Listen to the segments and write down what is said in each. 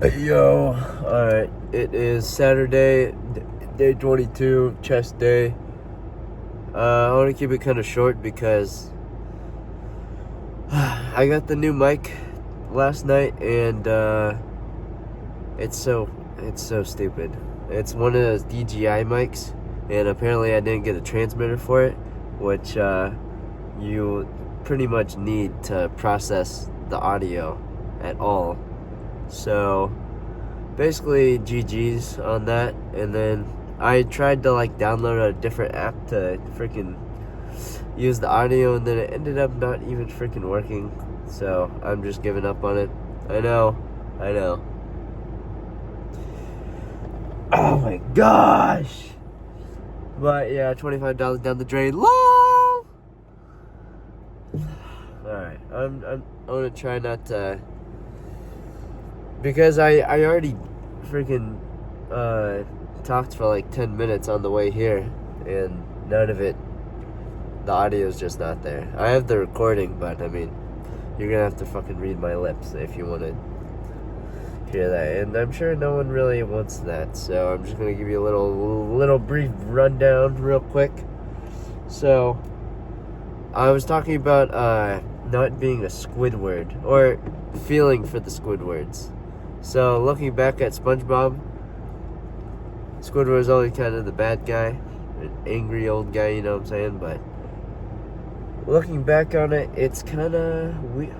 Yo, alright, it is Saturday, day 22, chest day. I want to keep it kind of short because I got the new mic last night and it's so stupid. It's one of those DJI mics, and apparently I didn't get a transmitter for it, which you pretty much need to process the audio at all. So basically GG's on that. And then I tried to download a different app to freaking use the audio, and then it ended up not even freaking working. So I'm just giving up on it. I know. Oh my gosh. But yeah, $25 down the drain. LOL. Alright, I'm gonna try not to, because I already freaking talked for 10 minutes on the way here, and none of it, the audio is just not there. I have the recording, but I mean, you're gonna have to fucking read my lips if you want to hear that, and I'm sure no one really wants that, so I'm just gonna give you a little brief rundown real quick. So I was talking about not being a Squidward, or feeling for the Squidwards. So looking back at SpongeBob, Squidward was always kind of the bad guy, an angry old guy, you know what I'm saying? But looking back on it, it's kind of you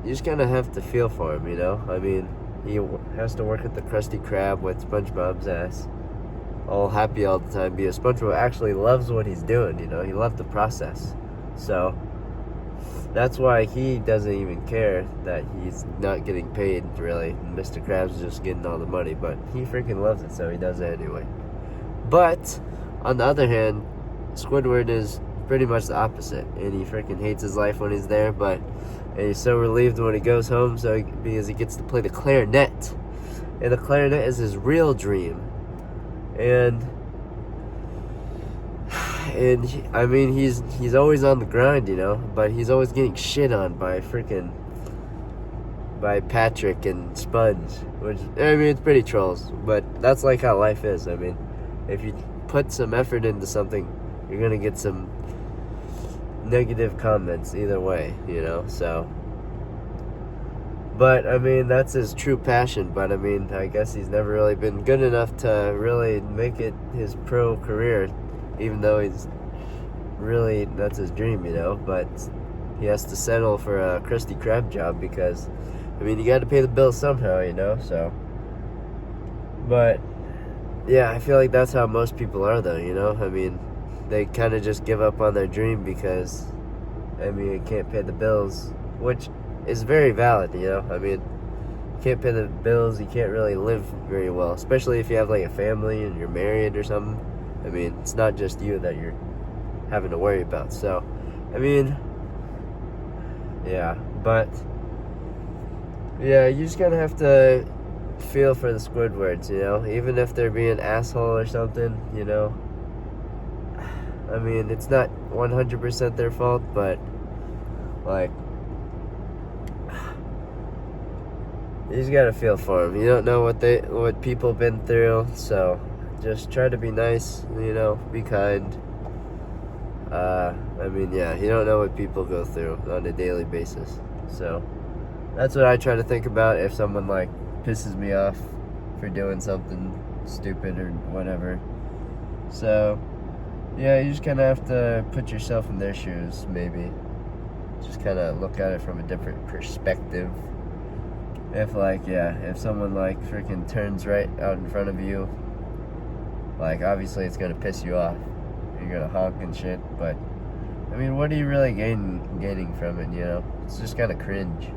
just kind of have to feel for him, you know? I mean, he has to work at the Krusty Krab with SpongeBob's ass, all happy all the time, because SpongeBob actually loves what he's doing, you know? He loved the process. So that's why he doesn't even care that he's not getting paid, really. Mr. Krabs is just getting all the money, but he freaking loves it, so he does it anyway. But on the other hand, Squidward is pretty much the opposite, and he freaking hates his life when he's there, and he's so relieved when he goes home, because he gets to play the clarinet, and the clarinet is his real dream. And I mean, he's always on the grind, you know, but he's always getting shit on by Patrick and Sponge, which, I mean, it's pretty trolls, but that's how life is. I mean, if you put some effort into something, you're gonna get some negative comments either way, you know. So, but I mean, that's his true passion. But I mean, I guess he's never really been good enough to really make it his pro career, even though that's his dream, you know. But he has to settle for a Krusty Krab job, because I mean, you got to pay the bills somehow, you know. So, but yeah, I feel like that's how most people are, though, you know. I mean, they kind of just give up on their dream because, I mean, you can't pay the bills, which is very valid, you know. I mean, you can't pay the bills, you can't really live very well, especially if you have a family and you're married or something. I mean, it's not just you that you're having to worry about. So, I mean, yeah, but yeah, you just gotta have to feel for the Squidwards, you know, even if they're being an asshole or something, you know. I mean, it's not 100% their fault, but you just gotta feel for them. You don't know what people been through, so just try to be nice, you know, be kind. I mean, yeah, you don't know what people go through on a daily basis. So that's what I try to think about if someone pisses me off for doing something stupid or whatever. So yeah, you just kind of have to put yourself in their shoes, maybe. Just kind of look at it from a different perspective. If if someone freaking turns right out in front of you, obviously it's gonna piss you off. You're gonna honk and shit, but I mean, what are you really gaining from it, you know? It's just kind of cringe.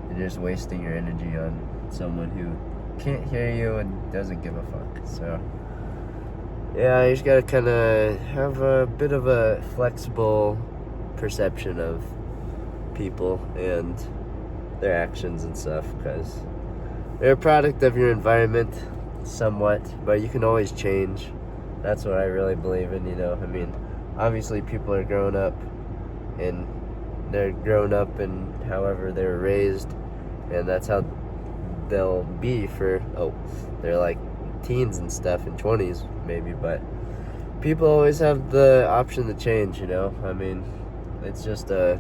You're just wasting your energy on someone who can't hear you and doesn't give a fuck. So yeah, you just gotta kind of have a bit of a flexible perception of people and their actions and stuff, because they're a product of your environment somewhat, but you can always change. That's what I really believe in, you know. I mean, obviously people are grown up, and however they were raised, and that's how they'll be for, they're like teens and stuff and 20s maybe, but people always have the option to change, you know? I mean, it's just you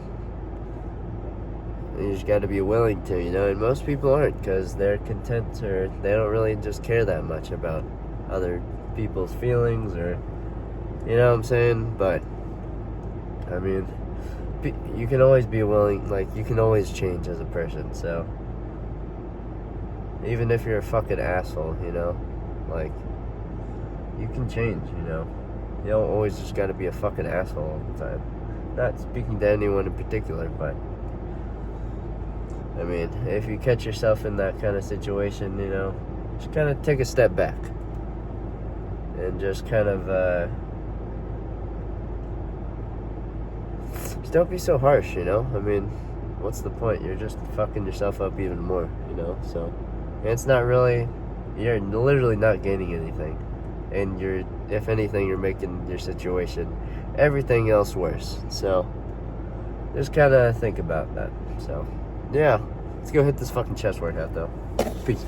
just got to be willing to, you know? And most people aren't, because they're content, or they don't really just care that much about other people's feelings, or, you know what I'm saying? But I mean, you can always be willing, like, you can always change as a person, so even if you're a fucking asshole, you know, like, you can change, you know. You don't always just gotta be a fucking asshole all the time. Not speaking to anyone in particular, but I mean, if you catch yourself in that kind of situation, you know, just kind of take a step back and just kind of just don't be so harsh, you know. I mean, what's the point? You're just fucking yourself up even more, you know. So, and it's not really, you're literally not gaining anything, and you're, if anything, you're making your situation, everything else worse. So just kind of think about that. So yeah, let's go hit this fucking chest workout though. Peace.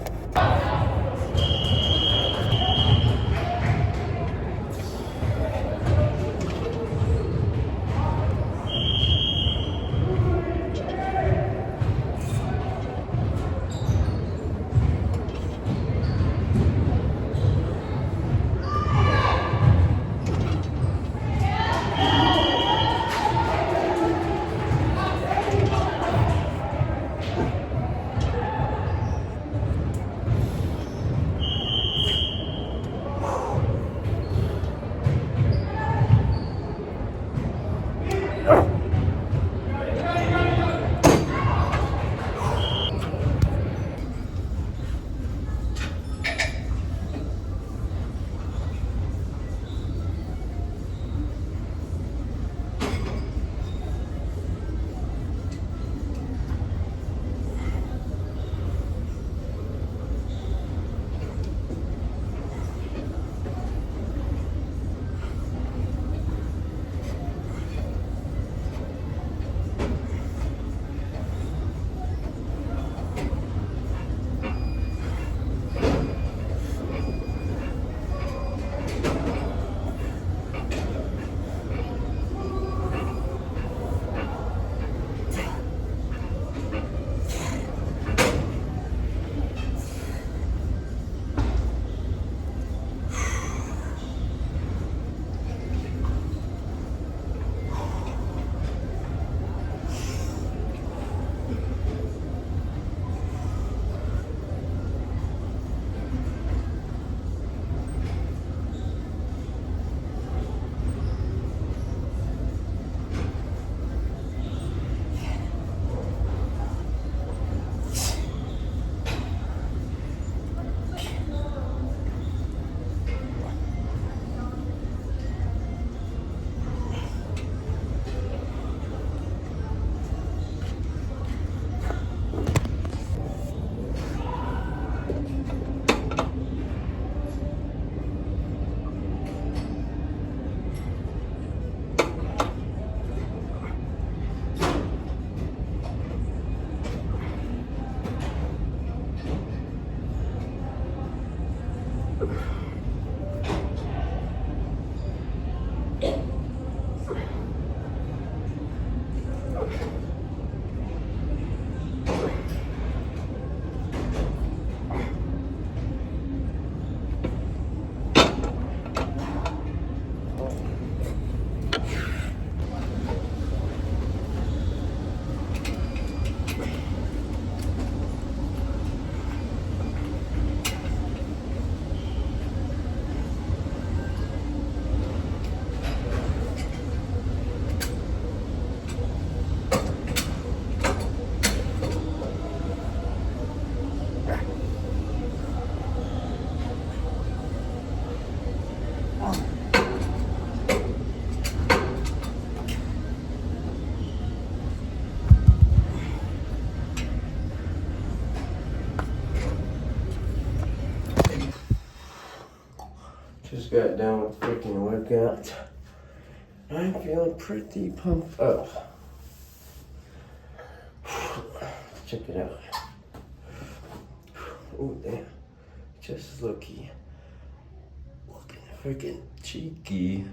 Just got done with freaking workout. I'm feeling pretty pumped up. Check it out. Oh, damn. Just looking freaking cheeky.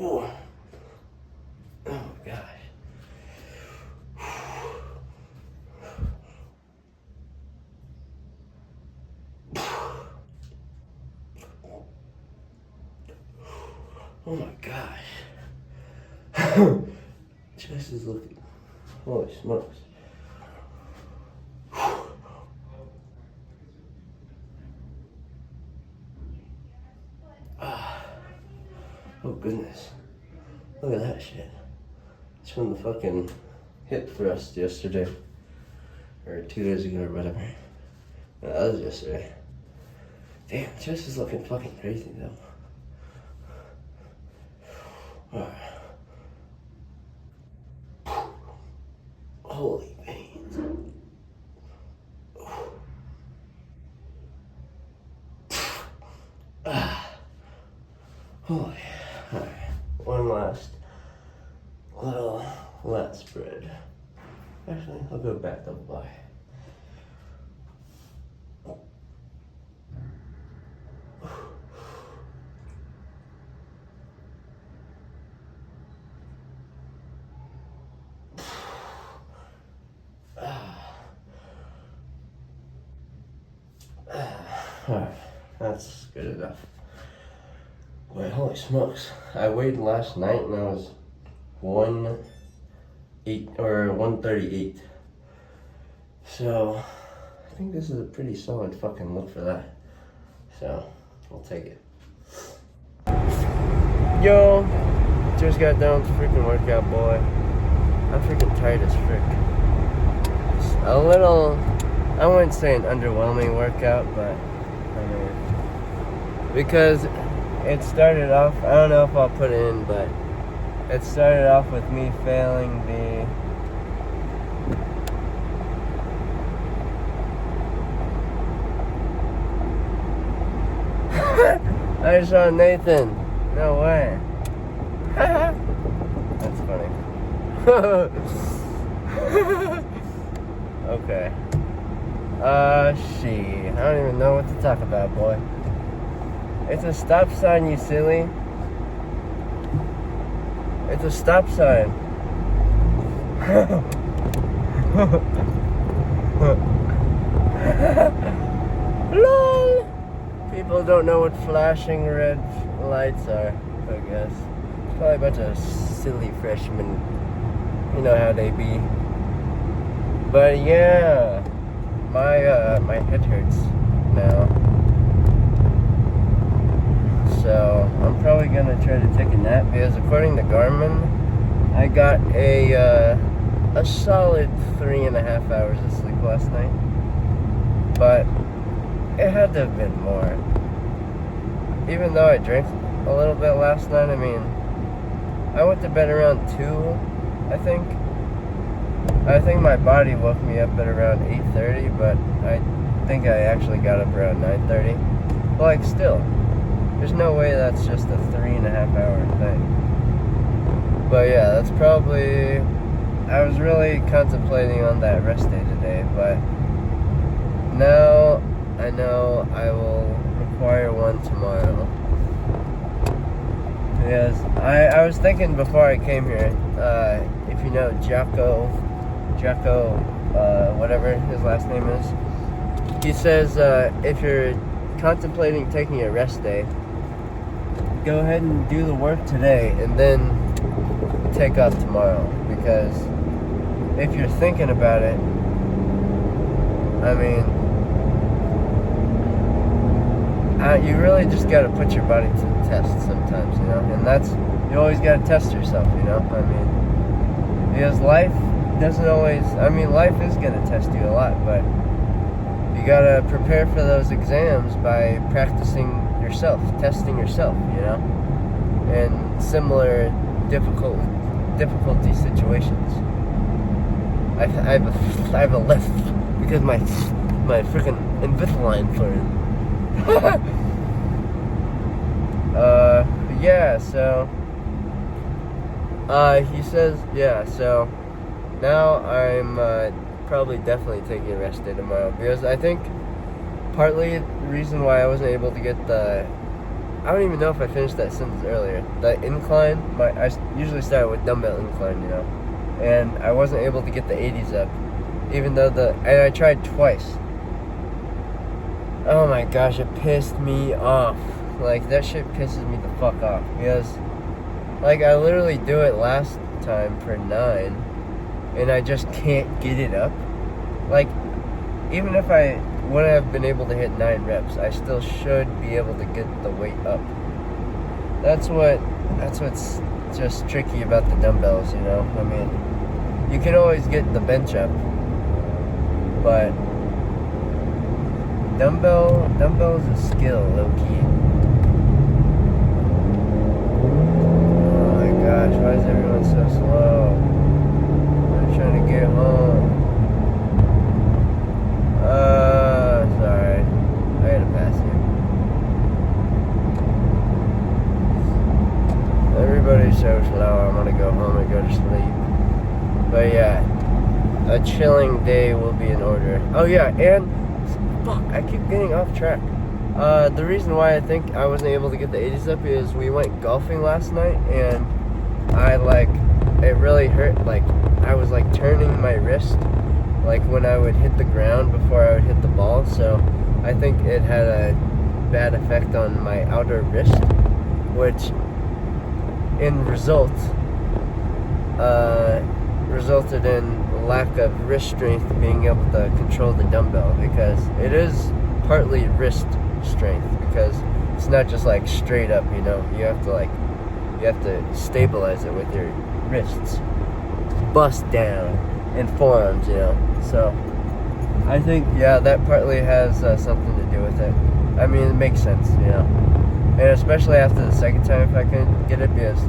Oh, oh gosh. Oh my gosh. Chest is looking. Holy smokes. Oh goodness. Look at that shit. It's from the fucking hip thrust yesterday. Or 2 days ago or whatever. No, that was yesterday. Damn, chest is looking fucking crazy though. Holy veins. Holy. Alright. One last little lat spread. Actually, I'll go back up by. Alright, that's good enough. Wait, holy smokes. I weighed last night and I was 138. So I think this is a pretty solid fucking look for that. So I'll take it. Yo, just got done with the freaking workout, boy. I'm freaking tired as frick. It's a little, I wouldn't say an underwhelming workout, but I mean, because it started off, I don't know if I'll put it in, but it started off with me failing the I saw Nathan. No way. That's funny. Okay. Shit. I don't even know what to talk about, boy. It's a stop sign, you silly. It's a stop sign. LOL! People don't know what flashing red lights are, I guess. It's probably a bunch of silly freshmen. You know how they be. But yeah, my head hurts now. So I'm probably gonna try to take a nap because according to Garmin, I got a solid 3.5 hours of sleep last night. But it had to have been more. Even though I drank a little bit last night, I mean, I went to bed around 2, I think. I think my body woke me up at around 8:30, but I think I actually got up around 9:30. But like still, there's no way that's just a 3.5 hour thing. But yeah, that's probably, I was really contemplating on that rest day today, but now I know I will require one tomorrow. Because I was thinking before I came here, if you know Jocko, whatever his last name is, he says if you're contemplating taking a rest day, go ahead and do the work today and then take off tomorrow. Because if you're thinking about it, I mean, you really just gotta put your body to the test sometimes, you know? And that's, you always gotta test yourself, you know? I mean, because life doesn't always, I mean, life is gonna test you a lot, but you gotta prepare for those exams by practicing yourself, testing yourself, you know? And similar difficult difficulty situations. I have a lift because my freaking Invisalign fluid. Yeah, so he says, yeah, so now I'm probably definitely taking a rest day tomorrow, because I think partly the reason why I wasn't able to get I don't even know if I finished that sentence earlier. The incline, I usually start with dumbbell incline, you know, and I wasn't able to get the 80s up, even though and I tried twice. Oh my gosh, it pissed me off. Like, that shit pisses me the fuck off, because, like, I literally do it last time for 9, and I just can't get it up. Like, even if I wouldn't have been able to hit 9 reps, I still should be able to get the weight up. That's what's just tricky about the dumbbells, you know? I mean, you can always get the bench up, but dumbbell is a skill, low-key. Oh my gosh, why is everyone so slow? I'm trying to get home. Sorry. I gotta pass you. Everybody's so slow, I'm gonna go home and go to sleep. But yeah, a chilling day will be in order. Oh yeah, and fuck, I keep getting off track. The reason why I think I wasn't able to get the 80s up is we went golfing last night, and it really hurt. Like, I was like turning my wrist, like when I would hit the ground before I would hit the ball, so I think it had a bad effect on my outer wrist, which in resulted in lack of wrist strength being able to control the dumbbell, because it is partly wrist strength, because it's not just like straight up, you know. You have to stabilize it with your wrists, bust down, and forearms, you know. So I think, yeah, that partly has something to do with it. I mean, it makes sense, you know. And especially after the second time, if I couldn't get it, because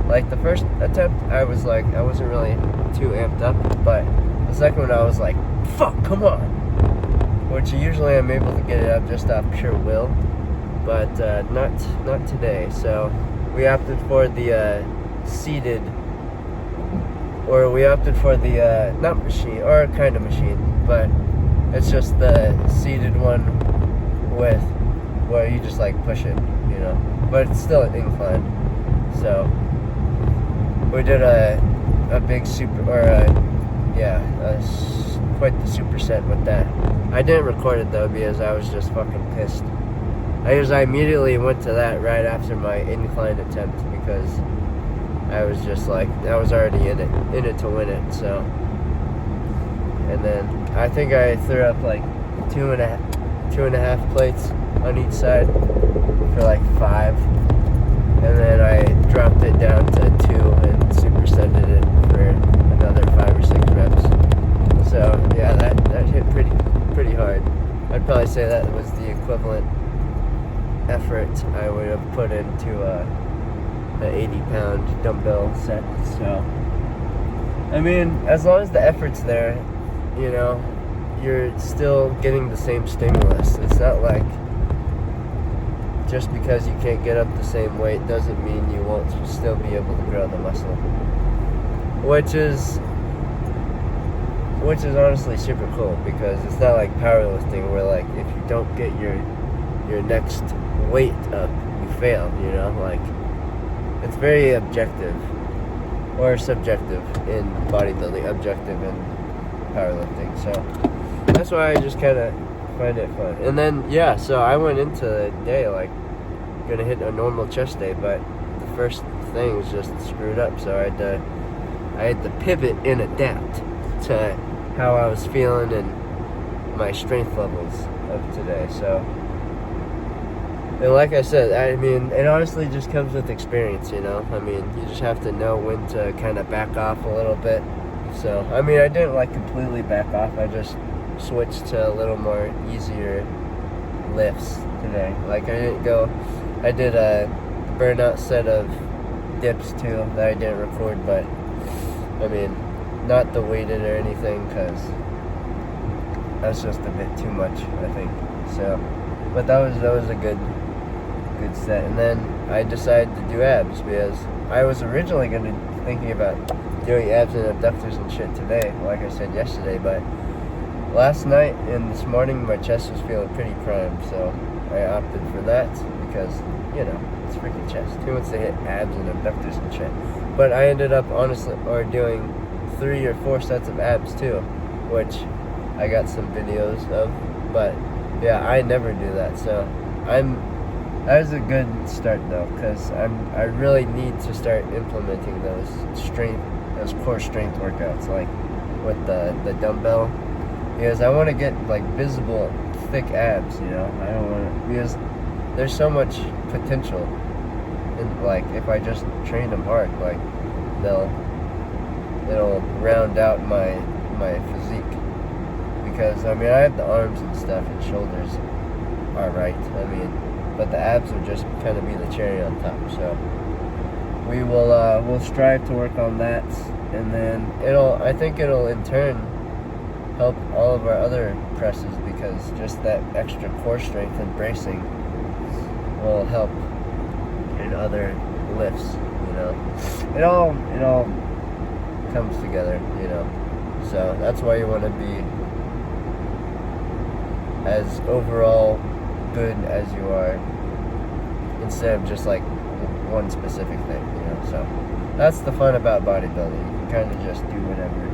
like the first attempt, I wasn't really too amped up, but the second one I was like, fuck, come on. Which usually I'm able to get it up just off pure will, but not today. So we opted for the seated, or we opted for the not machine, or kind of machine, but it's just the seated one with where you just like push it, you know, but it's still an incline. So we did a big quite the superset with that. I didn't record it though, because I was just fucking pissed. I immediately went to that right after my incline attempt, because I was just like, I was already in it to win it. So, and then I think I threw up like two and a half plates on each side for like 5, and then I dropped it down to 2 and supersetted it for another 5 or 6 reps. So yeah, that hit pretty hard. I'd probably say that was the equivalent effort I would have put into the 80-pound dumbbell set. So I mean, as long as the effort's there, you know, you're still getting the same stimulus. It's not like just because you can't get up the same weight doesn't mean you won't still be able to grow the muscle, which is honestly super cool, because it's not like powerlifting where like if you don't get your next weight up, you fail, you know. Like, it's very objective or subjective in bodybuilding, objective in powerlifting. So that's why I just kind of find it fun. And then yeah, so I went into the day like gonna hit a normal chest day, but the first thing was just screwed up, so I had to pivot and adapt to how I was feeling and my strength levels of today. So, and like I said, I mean, it honestly just comes with experience, you know. I mean, you just have to know when to kind of back off a little bit. So, I mean, I didn't like completely back off. I just switched to a little more easier lifts today. Like, I did a burnout set of dips too that I didn't record, but I mean, not the weighted or anything, because that's just a bit too much, I think. So, but that was a good set. And then I decided to do abs because I was originally thinking about doing abs and abductors and shit today, like I said yesterday, but last night and this morning my chest was feeling pretty primed, so I opted for that because, you know, it's freaking chest. Who wants to hit abs and abductors and shit? But I ended up doing 3 or 4 sets of abs too, which I got some videos of. But yeah, I never do that, so that was a good start though, because I really need to start implementing those core strength workouts, like with the dumbbell, because I want to get like visible thick abs, you know. I don't want to, because there's so much potential in, like, if I just train them hard, like it'll round out my physique, because I mean I have the arms and stuff and shoulders are right, I mean, but the abs will just kind of be the cherry on top. So we'll strive to work on that, and then I think it'll in turn help all of our other presses, because just that extra core strength and bracing will help in other lifts, you know. It all comes together, you know. So that's why you want to be as overall good as you are, instead of just like one specific thing, you know. So that's the fun about bodybuilding. You can kind of just do whatever.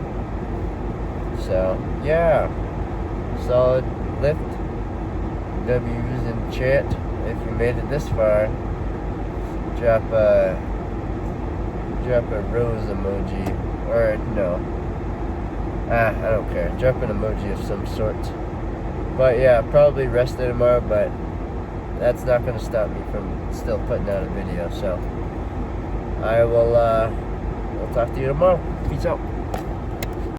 So yeah, solid lift. W's in chat if you made it this far. Drop a rose emoji, or no. I don't care. Drop an emoji of some sort. But yeah, probably rest day tomorrow, but that's not going to stop me from still putting out a video. So I will we'll talk to you tomorrow. Peace out.